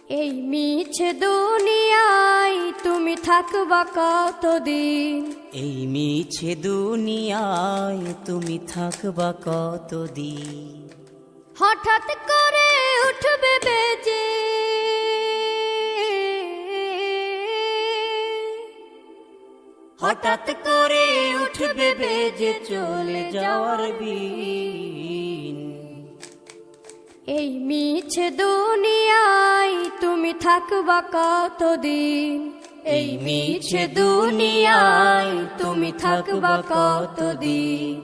এই মিছে দুনিয়ায় তুমি থাকবা কতদিন? এই মিছে দুনিয়ায় তুমি থাকবা কতদিন? হঠাৎ করে উঠবে বেজে, হঠাৎ করে উঠবে বেজে চলে যাওয়ার বিন। এই মিছে দুনিয়ায় তুমি থাকবা কতদিন? এই মিছে দুনিয়ায় তুমি থাকবা কতদিন?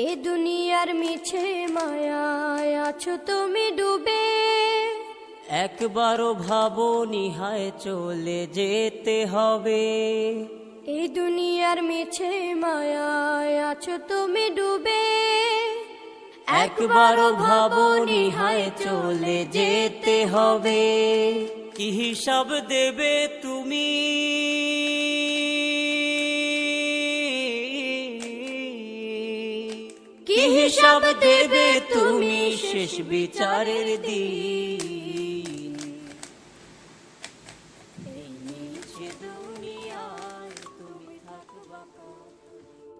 এ দুনিয়ার মিছে মায়ায় আছো তুমি ডুবে, একবারও ভাবো নিহায় চলে যেতে হবে। এই দুনিয়ার মিছে মায়ায় আছো তুমি ডুবে, একবারও ভাবো নিহায় চলে যেতে হবে। কি হিসাব দেবে তুমি? কি হিসাব দেবে তুমি শেষ বিচারের দিন?